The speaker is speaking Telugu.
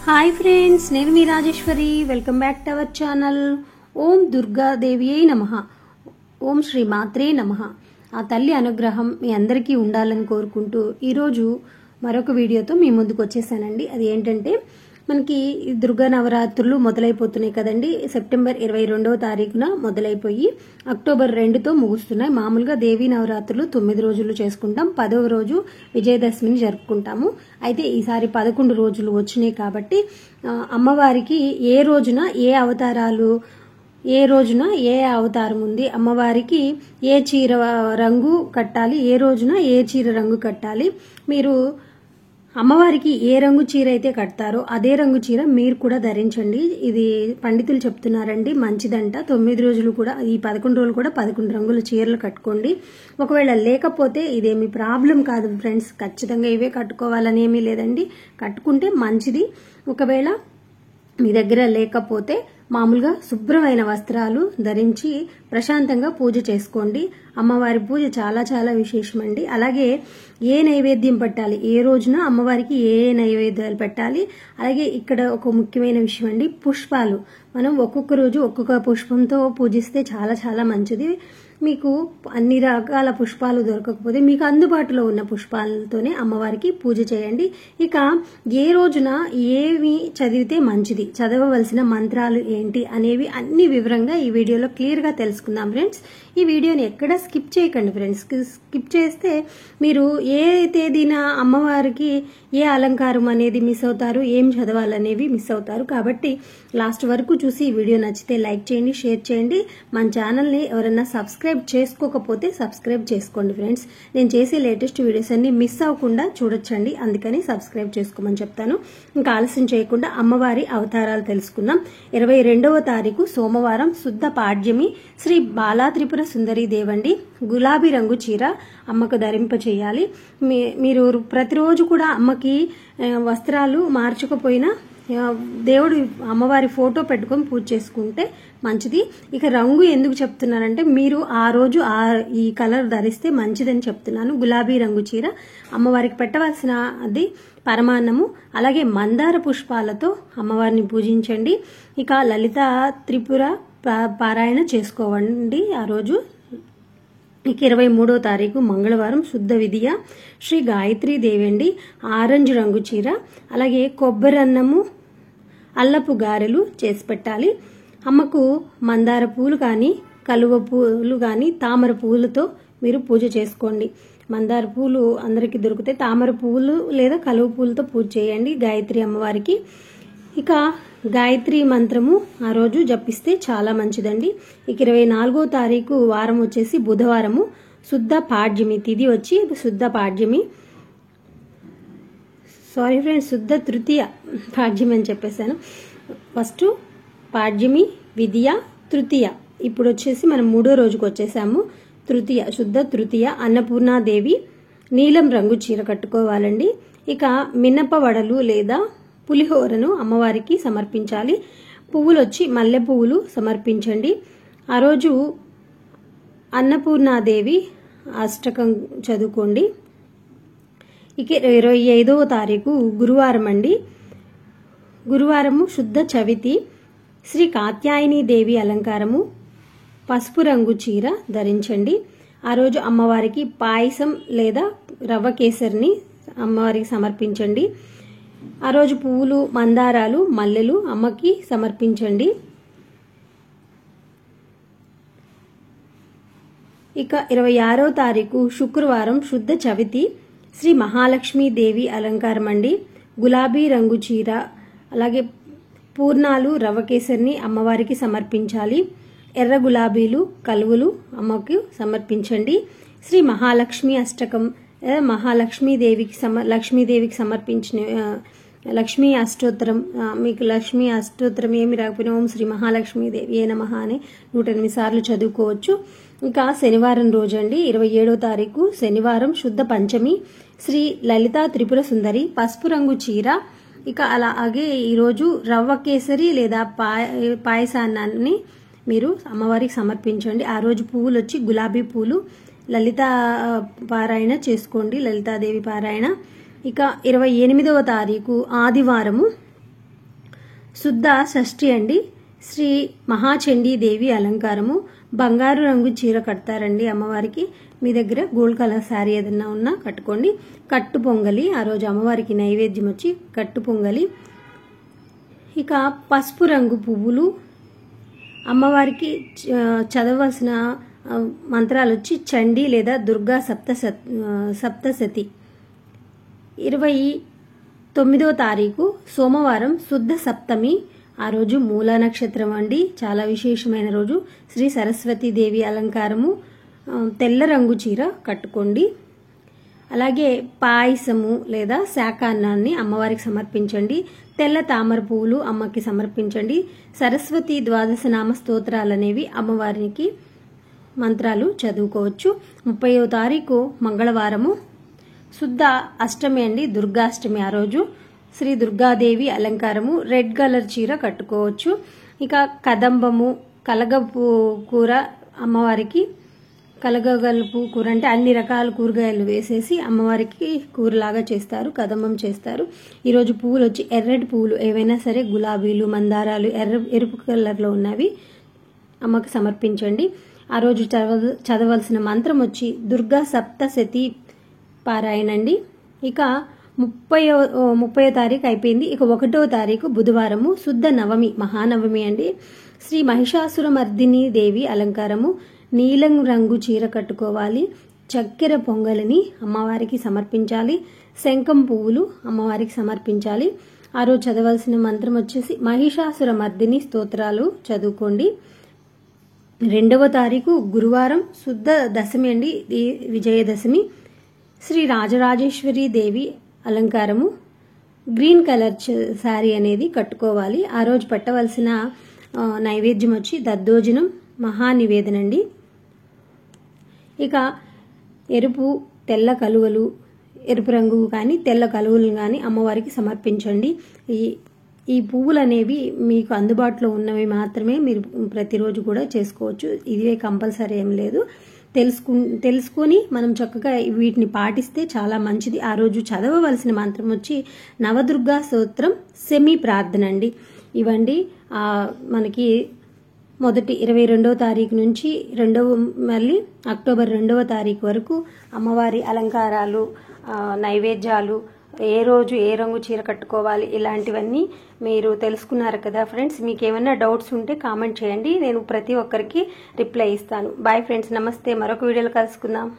హాయ్ ఫ్రెండ్స్, నేను మీ Rajeshwari. Welcome back to our channel. Om దుర్గాదేవియే నమః. ఓం శ్రీ మాత్రే నమః. ఆ తల్లి అనుగ్రహం మీ అందరికీ ఉండాలని కోరుకుంటూ ఈరోజు మరొక వీడియోతో మీ ముందుకు వచ్చేసానండి. అది ఏంటంటే, మనకి దుర్గా నవరాత్రులు మొదలైపోతున్నాయి కదండి. సెప్టెంబర్ 22వ తారీఖున మొదలైపోయి అక్టోబర్ 2తో ముగుస్తున్నాయి. మామూలుగా దేవీ నవరాత్రులు 9 రోజులు చేసుకుంటాం. 10వ రోజు విజయదశమిని జరుపుకుంటాము. అయితే ఈసారి 11 రోజులు వచ్చినాయి కాబట్టి అమ్మవారికి ఏ రోజున ఏ అవతారాలు, ఏ రోజున ఏ అవతారం ఉంది, అమ్మవారికి ఏ చీర రంగు కట్టాలి, ఏ రోజున ఏ చీర రంగు కట్టాలి, మీరు అమ్మవారికి ఏ రంగు చీర అయితే కడతారో అదే రంగు చీర మీరు కూడా ధరించండి. ఇది పండితులు చెప్తున్నారండి, మంచిదంట. 9 రోజులు కూడా, ఈ 11 రోజులు కూడా 11 రంగుల చీరలు కట్టుకోండి. ఒకవేళ లేకపోతే ఇదేమి ప్రాబ్లం కాదు ఫ్రెండ్స్, ఖచ్చితంగా ఇవే కట్టుకోవాలని ఏమీ లేదండి. కట్టుకుంటే మంచిది. ఒకవేళ మీ దగ్గర లేకపోతే మామూలుగా శుభ్రమైన వస్త్రాలు ధరించి ప్రశాంతంగా పూజ చేసుకోండి. అమ్మవారి పూజ చాలా చాలా విశేషమండి. అలాగే ఏ నైవేద్యం పెట్టాలి, ఏ రోజున అమ్మవారికి ఏ నైవేద్యాలు పెట్టాలి. అలాగే ఇక్కడ ఒక ముఖ్యమైన విషయం అండి, పుష్పాలు. మనం ఒక్కొక్క రోజు ఒక్కొక్క పుష్పంతో పూజిస్తే చాలా చాలా మంచిది. మీకు అన్ని రకాల పుష్పాలు దొరకకపోతే మీకు అందుబాటులో ఉన్న పుష్పాలతోనే అమ్మవారికి పూజ చేయండి. ఇక ఏ రోజున ఏవి చదివితే మంచిది, చదవవలసిన మంత్రాలు ఏంటి అనేవి అన్ని వివరంగా ఈ వీడియోలో క్లియర్గా తెలుసుకుందాం ఫ్రెండ్స్. ఈ వీడియోని ఎక్కడ స్కిప్ చేయకండి ఫ్రెండ్స్. స్కిప్ చేస్తే మీరు ఏ తేదీన అమ్మవారికి ఏ అలంకారం అనేది మిస్ అవుతారు, ఏం చదవాలనేవి మిస్ అవుతారు. కాబట్టి లాస్ట్ వరకు చూసి ఈ వీడియో నచ్చితే లైక్ చేయండి, షేర్ చేయండి. మన ఛానల్ని ఎవరైనా సబ్స్క్రైబ్ చేసుకోకపోతే సబ్స్క్రైబ్ చేసుకోండి ఫ్రెండ్స్. నేను చేసే లేటెస్ట్ వీడియోస్ అన్ని మిస్ అవ్వకుండా చూడొచ్చండి, అందుకని సబ్స్క్రైబ్ చేసుకోమని చెప్తాను. ఇంకా ఆలస్యం చేయకుండా అమ్మవారి అవతారాలు తెలుసుకుందాం. 22వ తారీఖు సోమవారం, శుద్ధ పాడ్యమి, శ్రీ బాలా త్రిపుర సుందరి దేవండి. గులాబీ రంగు చీర అమ్మకు ధరింప చేయాలి. మీరు ప్రతిరోజు కూడా అమ్మకి వస్త్రాలు మార్చకపోయినా దేవుడు అమ్మవారి ఫోటో పెట్టుకొని పూజ చేసుకుంటే మంచిది. ఇక రంగు ఎందుకు చెప్తున్నానంటే, మీరు ఆ రోజు ఈ కలర్ ధరిస్తే మంచిదని చెప్తున్నాను. గులాబీ రంగు చీర అమ్మవారికి పెట్టవలసిన అది పరమాన్నము. అలాగే మందార పుష్పాలతో అమ్మవారిని పూజించండి. ఇక లలిత త్రిపుర పారాయణ చేసుకోవండి ఆ రోజు. ఇక 23వ తారీఖు మంగళవారం, శుద్ధ విధియ, శ్రీ గాయత్రీ దేవి అండి. ఆరెంజ్ రంగు చీర, అలాగే కొబ్బరి అన్నము, అల్లపు గారెలు చేసి పెట్టాలి. అమ్మకు మందార పూలు కానీ, కలువ పూలు కానీ, తామర పూలతో మీరు పూజ చేసుకోండి. మందార పూలు అందరికీ దొరికితే తామర పూలు లేదా కలువ పూలతో పూజ చేయండి గాయత్రి అమ్మవారికి. ఇక గాయత్రి మంత్రము ఆ రోజు జపిస్తే చాలా మంచిదండి. ఇక 24వ తారీఖు వారం వచ్చేసి బుధవారము, శుద్ధ పాడ్యమి, తిథి వచ్చి శుద్ధ పాడ్యమి, సారీ ఫ్రెండ్స్, శుద్ధ తృతీయ, పాడ్యమి అని చెప్పేశాను. ఫస్ట్ పాడ్యమి, విద్య, తృతీయ. ఇప్పుడు వచ్చేసి మనం 3వ రోజుకు వచ్చేసాము, తృతీయ, శుద్ధ తృతీయ. అన్నపూర్ణాదేవి నీలం రంగు చీర కట్టుకోవాలండి. ఇక మినప వడలు లేదా పులిహోరను అమ్మవారికి సమర్పించాలి. పువ్వులు వచ్చి మల్లె పువ్వులు సమర్పించండి. ఆ రోజు అన్నపూర్ణాదేవి అష్టకం చదువుకోండి. ఇక 25వ తారీఖు గురువారం అండి. గురువారము శుద్ధ చవితి, శ్రీ కాత్యాయని దేవి అలంకారము, పసుపు రంగు చీర ధరించండి. ఆ రోజు అమ్మవారికి పాయసం లేదా రవ్వ కేసరిని అమ్మవారికి సమర్పించండి. ఆ రోజు పువ్వులు, మందారాలు, మల్లెలు అమ్మకి సమర్పించండి. ఇక 26వ తారీఖు శుక్రవారం, శుద్ధ చవితి, శ్రీ మహాలక్ష్మీ దేవి అలంకారం అండి. గులాబీ రంగు చీర, అలాగే పూర్ణాలు, రవ్వ కేసరిని అమ్మవారికి సమర్పించాలి. ఎర్ర గులాబీలు, కలువలు అమ్మకు సమర్పించండి. శ్రీ మహాలక్ష్మి అష్టకం, లక్ష్మీదేవికి సమర్పించిన లక్ష్మీ అష్టోత్తరం, మీకు లక్ష్మీ అష్టోత్తరం ఏమి రాకపోయినా ఓం శ్రీ మహాలక్ష్మీదేవి ఏ నమః అని 108 సార్లు చదువుకోవచ్చు. ఇంకా శనివారం రోజు అండి, 27వ తారీఖు శనివారం, శుద్ధ పంచమి, శ్రీ లలితా త్రిపుర సుందరి, పసుపు రంగు చీర. ఇక అలాగే ఈరోజు రవ్వ కేసరి లేదా పాయసాన్ని మీరు అమ్మవారికి సమర్పించండి. ఆ రోజు పువ్వులు వచ్చి గులాబీ పూలు. లలిత పారాయణ చేసుకోండి, లలితాదేవి పారాయణ. ఇక 28వ తారీఖు ఆదివారము, శుద్ధ షష్ఠి అండి. శ్రీ మహాచండీ దేవి అలంకారము. బంగారు రంగు చీర కడతారండి అమ్మవారికి. మీ దగ్గర గోల్డ్ కలర్ శారీ ఏదన్నా ఉన్నా కట్టుకోండి. కట్టు పొంగలి, ఆ రోజు అమ్మవారికి నైవేద్యం వచ్చి కట్టు పొంగలి. ఇక పసుపు రంగు పువ్వులు. అమ్మవారికి చదవలసిన మంత్రాలు వచ్చి చండీ లేదా దుర్గా సప్తశతి. 29వ తారీఖు సోమవారం శుద్ధ సప్తమి. ఆ రోజు మూలా నక్షత్రం అండి, చాలా విశేషమైన రోజు. శ్రీ సరస్వతీ దేవి అలంకారము. తెల్ల రంగు చీర కట్టుకోండి. అలాగే పాయసము లేదా శాకాన్నాన్ని అమ్మవారికి సమర్పించండి. తెల్ల తామర పువ్వులు అమ్మకి సమర్పించండి. సరస్వతి ద్వాదశ నామ స్తోత్రాలు అనేవి అమ్మవారికి మంత్రాలు చదువుకోవచ్చు. 30వ తారీఖు మంగళవారము శుద్ధ అష్టమి అండి, దుర్గాష్టమి. ఆ రోజు శ్రీ దుర్గాదేవి అలంకారము. రెడ్ కలర్ చీర కట్టుకోవచ్చు. ఇక కదంబము, కలగపు కూర అమ్మవారికి. కలగగలుపు కూర అంటే అన్ని రకాల కూరగాయలు వేసేసి అమ్మవారికి కూరలాగా చేస్తారు, కదంబం చేస్తారు. ఈరోజు పువ్వులు వచ్చి ఎర్రటి పువ్వులు ఏవైనా సరే, గులాబీలు, మందారాలు, ఎరుపు కలర్లో ఉన్నవి అమ్మకి సమర్పించండి. ఆ రోజు చదవలసిన మంత్రం వచ్చి దుర్గా సప్తశతి పారాయణండి. ఇక 30వ తారీఖు అయిపోయింది. ఇక 1వ తారీఖు బుధవారము శుద్ధ నవమి, మహానవమి అండి. శ్రీ మహిషాసురమర్దిని దేవి అలంకారము. నీలం రంగు చీర కట్టుకోవాలి. చక్కెర పొంగలిని అమ్మవారికి సమర్పించాలి. శంఖం పువ్వులు అమ్మవారికి సమర్పించాలి. ఆ రోజు చదవాల్సిన మంత్రం వచ్చేసి మహిషాసురమర్దిని స్తోత్రాలు చదువుకోండి. 2వ తారీఖు గురువారం శుద్ధ దశమి అండి, ఇది విజయదశమి. శ్రీ రాజరాజేశ్వరి దేవి అలంకారము. గ్రీన్ కలర్ శారీ అనేది కట్టుకోవాలి. ఆ రోజు పెట్టవలసిన నైవేద్యం వచ్చి దద్దోజనం, మహానివేదన అండి. ఇక ఎరుపు, తెల్ల కలువలు, ఎరుపు రంగు కానీ తెల్ల కలువలు కానీ అమ్మవారికి సమర్పించండి. ఈ పువ్వులు అనేవి మీకు అందుబాటులో ఉన్నవి మాత్రమే మీరు ప్రతిరోజు కూడా చేసుకోవచ్చు. ఇదే కంపల్సరీ ఏం లేదు. తెలుసుకుని మనం చక్కగా వీటిని పాటిస్తే చాలా మంచిది. ఆ రోజు చదవవలసిన మంత్రం వచ్చి నవదుర్గా స్తోత్రం, సెమీ ప్రార్థన అండి. ఇవండి మనకి మొదటి 22వ తారీఖు నుంచి మళ్ళీ అక్టోబర్ 2వ తారీఖు వరకు అమ్మవారి అలంకారాలు, నైవేద్యాలు, ఏ రోజు ఏ రంగు చీర కట్టుకోవాలి, ఇలాంటివన్నీ మీరు తెలుసుకున్నారు కదా ఫ్రెండ్స్. మీకు ఏమైనా డౌట్స్ ఉంటే కామెంట్ చేయండి, నేను ప్రతి ఒక్కరికి రిప్లై ఇస్తాను. బాయ్ ఫ్రెండ్స్, నమస్తే. మరొక వీడియోలో కలుసుకుందాం.